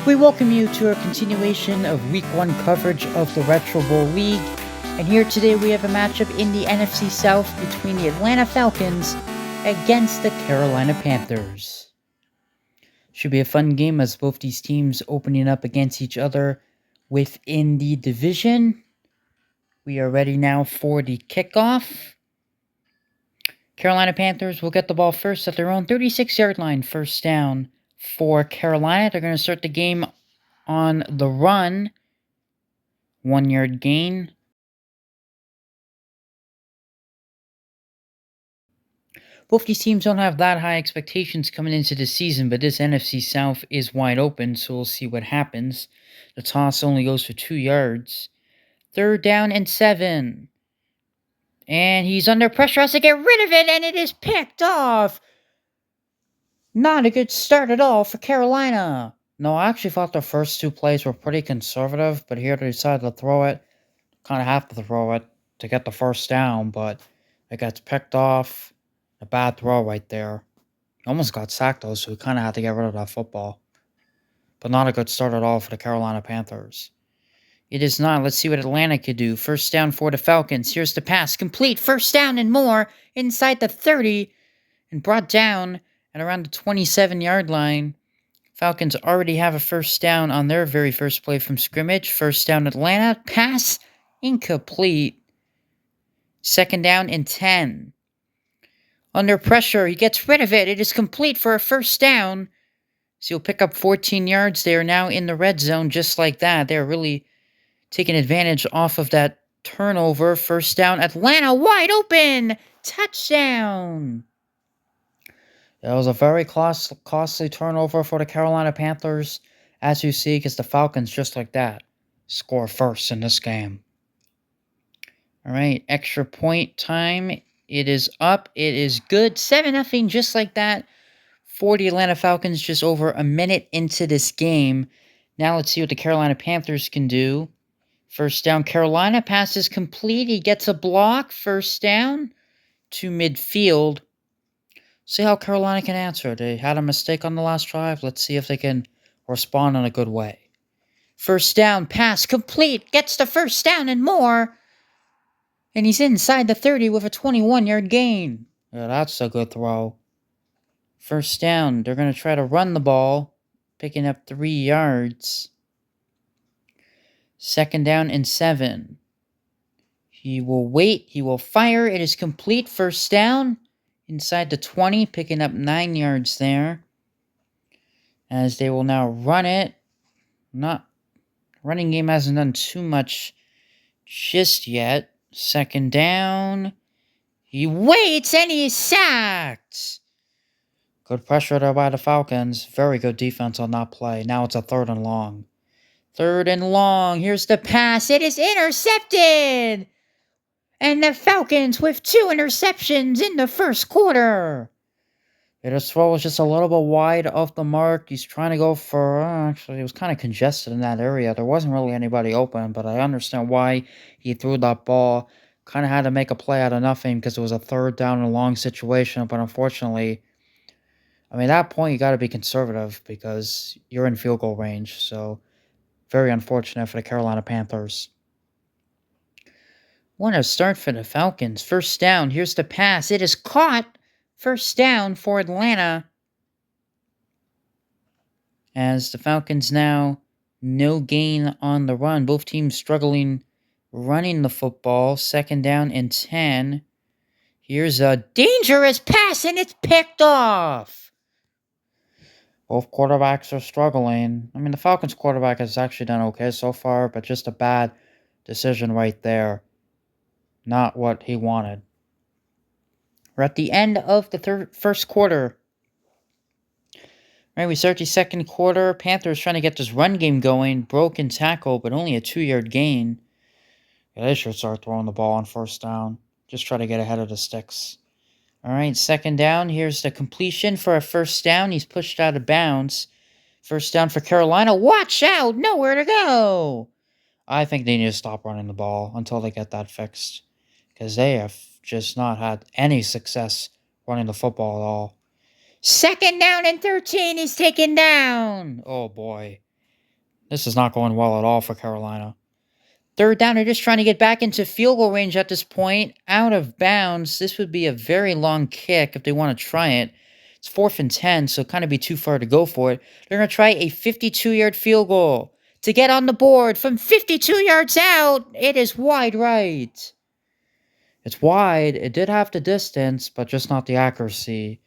We welcome you to a continuation of Week 1 coverage of the Retro Bowl League. And here today we have a matchup in the NFC South between the Atlanta Falcons against the Carolina Panthers. Should be a fun game as both these teams opening up against each other within the division. We are ready now for the kickoff. Carolina Panthers will get the ball first at their own 36-yard line, first down for Carolina. They're going to start the game on the run. 1-yard gain. Both these teams don't have that high expectations coming into the season, but this NFC South is wide open, so we'll see what happens. The toss only goes for 2 yards. 3rd down and 7. And he's under pressure, has to get rid of it, and it is picked off. Not a good start at all for Carolina. No, I actually thought the first 2 plays were pretty conservative, but here they decided to throw it. Kind of have to throw it to get the first down, but it gets picked off. A bad throw right there. Almost got sacked though, so we kind of had to get rid of that football. But not a good start at all for the Carolina Panthers. It is not. Let's see what Atlanta could do. First down for the Falcons. Here's the pass. Complete. First down and more. Inside the 30. And brought down at around the 27-yard line. Falcons already have a first down on their very first play from scrimmage. First down Atlanta. Pass. Incomplete. 2nd down and 10. Under pressure, he gets rid of it. It is complete for a first down. So he'll pick up 14 yards. They are now in the red zone just like that. They're really taking advantage off of that turnover. First down, Atlanta wide open. Touchdown. That was a very costly turnover for the Carolina Panthers, as you see, because the Falcons, just like that, score first in this game. All right, extra point time. It is up. It is good. 7-0, just like that. For the Atlanta Falcons, just over a minute into this game. Now let's see what the Carolina Panthers can do. First down, Carolina. Pass is complete. He gets a block. First down to midfield. See how Carolina can answer. They had a mistake on the last drive. Let's see if they can respond in a good way. First down, pass complete. Gets the first down and more. And he's inside the 30 with a 21-yard gain. Yeah, that's a good throw. First down. They're going to try to run the ball, picking up 3 yards. 2nd down and 7. He will wait. He will fire. It is complete. First down. Inside the 20, picking up 9 yards there. As they will now run it. Running game hasn't done too much just yet. 2nd down. He waits and he's sacked. Good pressure there by the Falcons. Very good defense on that play. Now it's a 3rd and long. 3rd and long. Here's the pass. It is intercepted. And the Falcons with 2 interceptions in the first quarter. His throw was just a little bit wide off the mark. He's trying to go for... actually, it was kind of congested in that area. There wasn't really anybody open, but I understand why he threw that ball. Kind of had to make a play out of nothing because it was a 3rd down and long situation. But unfortunately, I mean, at that point, you got to be conservative because you're in field goal range. So, very unfortunate for the Carolina Panthers. What a start for the Falcons. First down. Here's the pass. It is caught. First down for Atlanta. As the Falcons now, no gain on the run. Both teams struggling running the football. 2nd down and 10. Here's a dangerous pass, and it's picked off. Both quarterbacks are struggling. I mean, the Falcons quarterback has actually done okay so far, but just a bad decision right there. Not what he wanted. We're at the end of the first quarter. Right, we start the second quarter. Panthers trying to get this run game going. Broken tackle, but only a 2-yard gain. Yeah, they should start throwing the ball on first down. Just try to get ahead of the sticks. All right, 2nd down. Here's the completion for a first down. He's pushed out of bounds. First down for Carolina. Watch out! Nowhere to go! I think they need to stop running the ball until they get that fixed. Because they have just not had any success running the football at all. 2nd down and 13. He's taken down. Oh, boy. This is not going well at all for Carolina. Third down, they're just trying to get back into field goal range at this point. Out of bounds. This would be a very long kick if they want to try it. It's 4th and 10, so kind of be too far to go for it. They're going to try a 52-yard field goal to get on the board from 52 yards out. It is wide right. It's wide. It did have the distance, but just not the accuracy.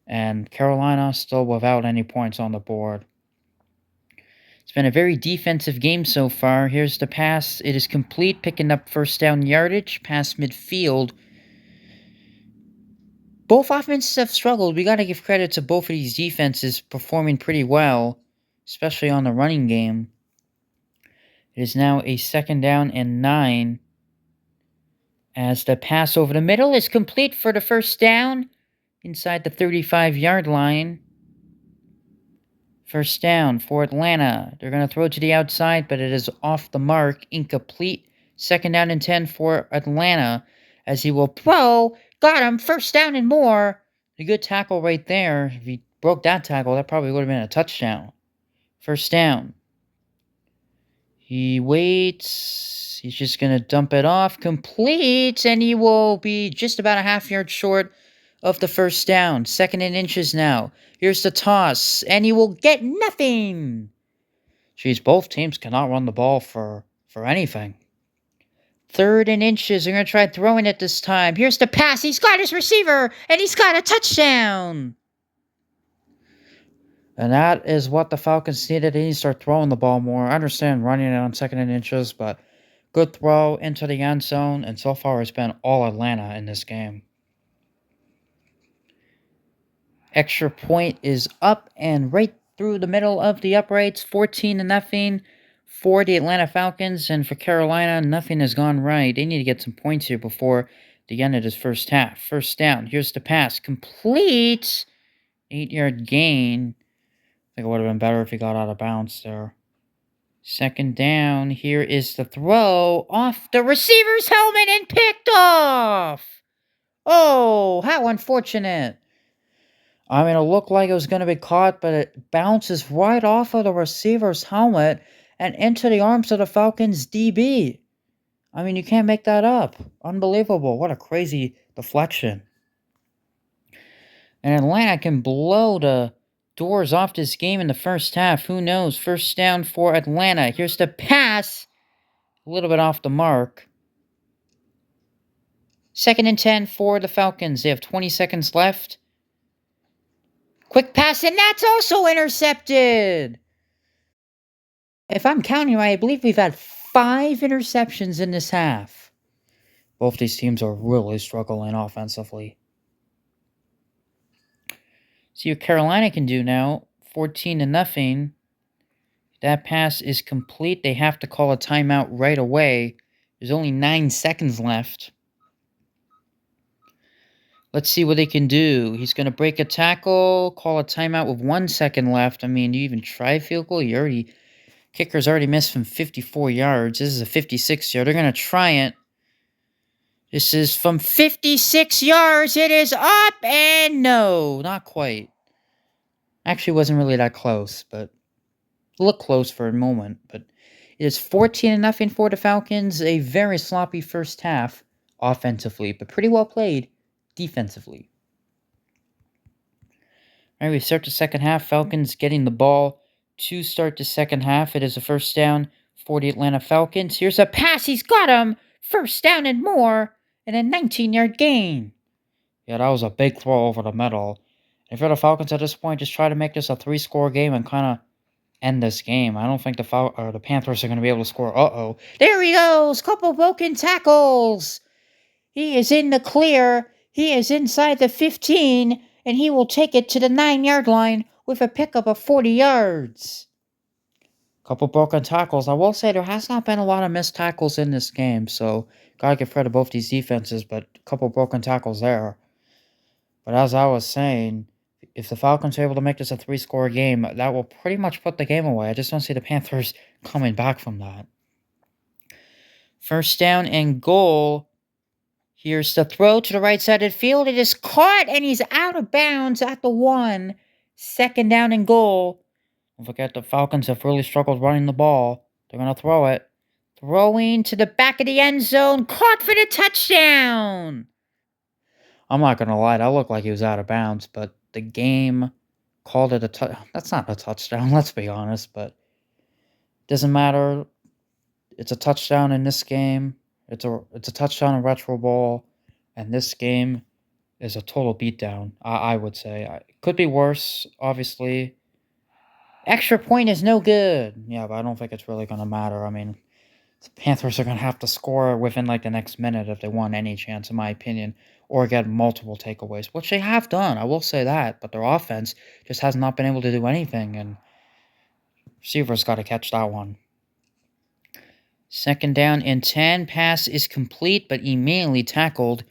And Carolina still without any points on the board. It's been a very defensive game so far. Here's the pass. It is complete, picking up first down yardage past midfield. Both offenses have struggled. We got to give credit to both of these defenses performing pretty well, especially on the running game. It is now a 2nd down and 9. As the pass over the middle is complete for the first down inside the 35-yard line. First down for Atlanta. They're going to throw to the outside, but it is off the mark. Incomplete. 2nd down and 10 for Atlanta. As he will throw. Got him. First down and more. A good tackle right there. If he broke that tackle, that probably would have been a touchdown. First down. He waits. He's just going to dump it off. Complete. And he will be just about a half-yard short of the first down. 2nd and inches now. Here's the toss. And he will get nothing. Jeez, both teams cannot run the ball for anything. 3rd and inches. They're going to try throwing it this time. Here's the pass. He's got his receiver. And he's got a touchdown. And that is what the Falcons needed. They need to start throwing the ball more. I understand running it on 2nd and inches, but good throw into the end zone. And so far, it's been all Atlanta in this game. Extra point is up and right through the middle of the uprights. 14-0 for the Atlanta Falcons. And for Carolina, nothing has gone right. They need to get some points here before the end of this first half. First down. Here's the pass. Complete. 8-yard gain. I think it would have been better if he got out of bounds there. 2nd down. Here is the throw off the receiver's helmet and picked off. Oh, how unfortunate. I mean, it looked like it was going to be caught, but it bounces right off of the receiver's helmet and into the arms of the Falcons DB. I mean, you can't make that up. Unbelievable. What a crazy deflection. And Atlanta can blow the doors off this game in the first half. Who knows? First down for Atlanta. Here's the pass. A little bit off the mark. 2nd and 10 for the Falcons. They have 20 seconds left. Quick pass, and that's also intercepted. If I'm counting right, I believe we've had 5 interceptions in this half. Both these teams are really struggling offensively. See what Carolina can do now. 14-0. That pass is complete. They have to call a timeout right away. There's only 9 seconds left. Let's see what they can do. He's going to break a tackle, call a timeout with 1 second left. I mean, do you even try a field goal? Kicker's already missed from 54 yards. This is a 56-yard. They're going to try it. This is from 56 yards. It is up, and no, not quite. Actually, wasn't really that close, but looked close for a moment. But it is 14-0 for the Falcons. A very sloppy first half offensively, but pretty well played defensively. All right, we start the second half. Falcons getting the ball to start the second half. It is a first down for the Atlanta Falcons. Here's a pass. He's got him. First down and more. And a 19-yard gain. Yeah, that was a big throw over the middle. If you're the Falcons at this point, just try to make this a 3-score game and kind of end this game. I don't think the Panthers are going to be able to score. Uh-oh. There he goes. Couple broken tackles. He is in the clear. He is inside the 15, and he will take it to the 9-yard line with a pickup of 40 yards. Couple broken tackles. I will say there has not been a lot of missed tackles in this game, so gotta give credit to both these defenses, but a couple broken tackles there. But as I was saying, if the Falcons are able to make this a 3-score game, that will pretty much put the game away. I just don't see the Panthers coming back from that. First down and goal. Here's the throw to the right side of the field. It is caught, and he's out of bounds at the 1. 2nd down and goal. Don't forget the Falcons have really struggled running the ball. They're going to throw it. Throwing to the back of the end zone. Caught for the touchdown. I'm not going to lie. That looked like he was out of bounds, but the game called it a touchdown. That's not a touchdown, let's be honest, but doesn't matter. It's a touchdown in this game. It's a touchdown in retro ball, and this game is a total beatdown. I would say it could be worse. Obviously, extra point is no good. Yeah, but I don't think it's really gonna matter. I mean, the Panthers are gonna have to score within like the next minute if they want any chance, in my opinion, or get multiple takeaways, which they have done. I will say that, but their offense just has not been able to do anything, and receivers got to catch that one. Second down and 10. Pass is complete, but immediately tackled.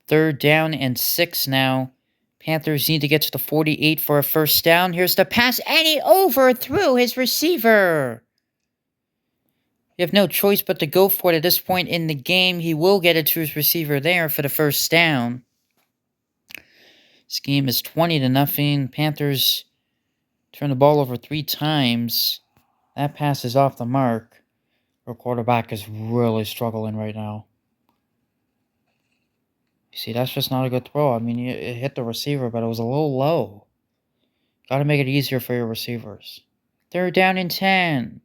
Third down and 6 now. Panthers need to get to the 48 for a first down. Here's the pass, and he overthrew his receiver. You have no choice but to go for it at this point in the game. He will get it to his receiver there for the first down. This game is 20-0. Panthers turn the ball over 3 times. That pass is off the mark. Our quarterback is really struggling right now. You see, that's just not a good throw. I mean, it hit the receiver, but it was a little low. Got to make it easier for your receivers. Third down and 10.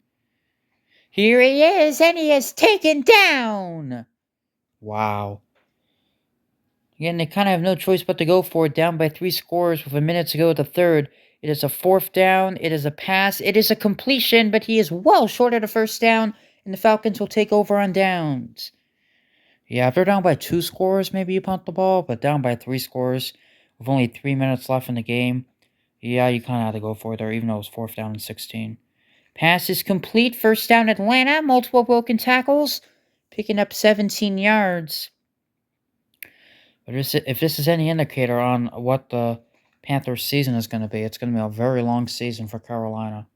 Here he is, and he is taken down. Wow. Again, they kind of have no choice but to go for it. Down by 3 scores with a minute to go at the third. It is a fourth down. It is a pass. It is a completion, but he is well short of the first down, and the Falcons will take over on downs. Yeah, if they're down by 2 scores, maybe you punt the ball, but down by 3 scores with only 3 minutes left in the game, yeah, you kind of have to go for it there, even though it was fourth down and 16. Pass is complete. First down, Atlanta. Multiple broken tackles, picking up 17 yards. But if this is any indicator on what the Panthers' season is going to be, it's going to be a very long season for Carolina.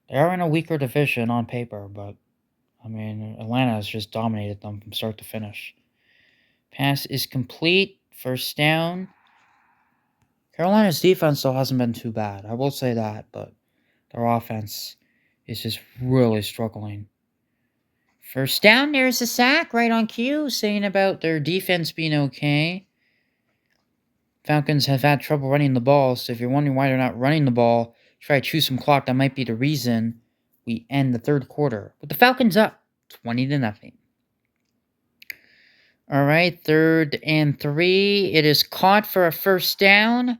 They are in a weaker division on paper, but, I mean, Atlanta has just dominated them from start to finish. Pass is complete. First down. Carolina's defense still hasn't been too bad. I will say that, but their offense is just really struggling. First down, there's a sack right on cue, saying about their defense being okay. Falcons have had trouble running the ball, so if you're wondering why they're not running the ball, try to chew some clock. That might be the reason we end the third quarter. But the Falcons up 20-0. All right, third and 3. It is caught for a first down.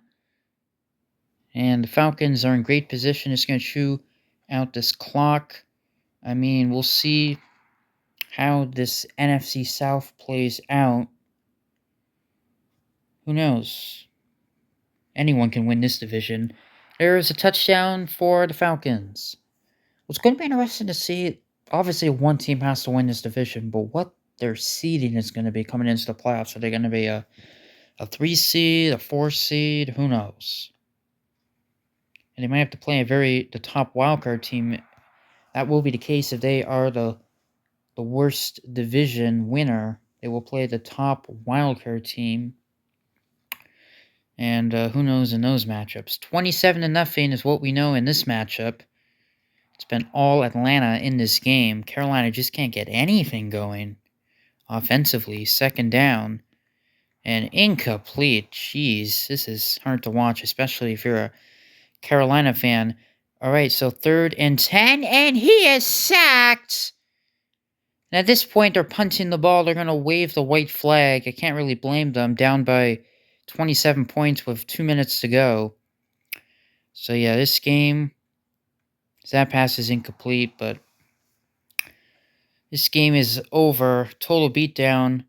And the Falcons are in great position. It's going to chew out this clock. I mean, we'll see how this NFC South plays out. Who knows? Anyone can win this division. There is a touchdown for the Falcons. What's going to be interesting to see, obviously one team has to win this division, but what their seeding is going to be coming into the playoffs. Are they going to be a 3 seed, a 4 seed? Who knows? And they might have to play the top wildcard team. That will be the case if they are the worst division winner. They will play the top wildcard team. And who knows in those matchups. 27-0 is what we know in this matchup. It's been all Atlanta in this game. Carolina just can't get anything going offensively. Second down. And incomplete. Jeez, this is hard to watch, especially if you're a Carolina fan. All right, so third and 10, and he is sacked. And at this point, they're punting the ball. They're going to wave the white flag. I can't really blame them. Down by 27 points with 2 minutes to go. So, yeah, this game, that pass is incomplete, but this game is over. Total beatdown.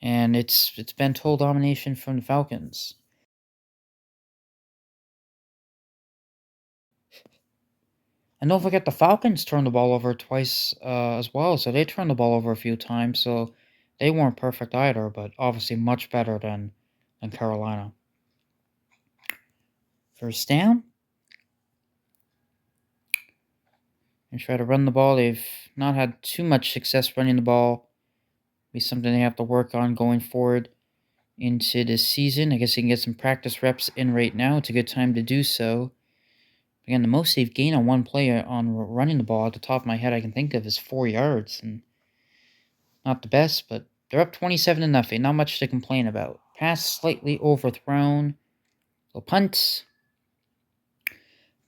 And it's been total domination from the Falcons. And don't forget, the Falcons turned the ball over twice as well. So they turned the ball over a few times. So they weren't perfect either, but obviously much better than Carolina. First down. And try to run the ball. They've not had too much success running the ball. Be something they have to work on going forward into this season. I guess you can get some practice reps in right now. It's a good time to do so. Again, the most they've gained on one play on running the ball at the top of my head I can think of is 4 yards, and not the best, but they're up 27-0. Not much to complain about. Pass slightly overthrown. So punt.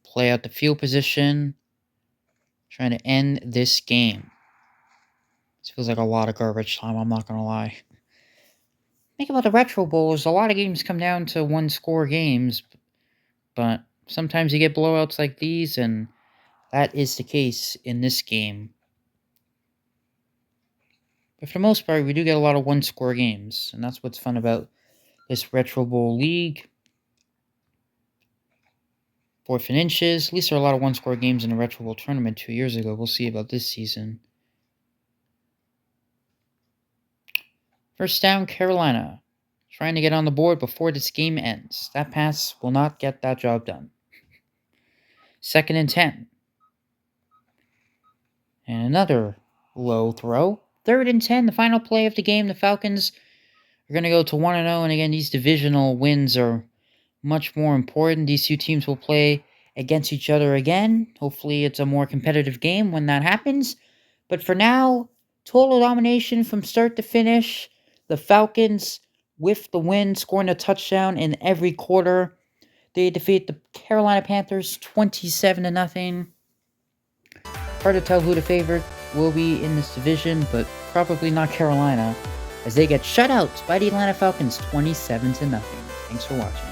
Play out the field position. Trying to end this game. This feels like a lot of garbage time, I'm not going to lie. Think about the Retro Bowls. A lot of games come down to one-score games, but sometimes you get blowouts like these, and that is the case in this game. But for the most part, we do get a lot of one-score games, and that's what's fun about this Retro Bowl League. 4th and inches. At least there are a lot of one-score games in the Retro Bowl tournament 2 years ago. We'll see about this season. First down, Carolina. Trying to get on the board before this game ends. That pass will not get that job done. 2nd and 10. And another low throw. 3rd and 10, the final play of the game. The Falcons are going to go to 1-0. And again, these divisional wins are much more important. These two teams will play against each other again. Hopefully it's a more competitive game when that happens. But for now, total domination from start to finish. The Falcons with the win, scoring a touchdown in every quarter. They defeat the Carolina Panthers 27-0. Hard to tell who the favorite will be in this division, but probably not Carolina, as they get shut out by the Atlanta Falcons 27-0. Thanks for watching.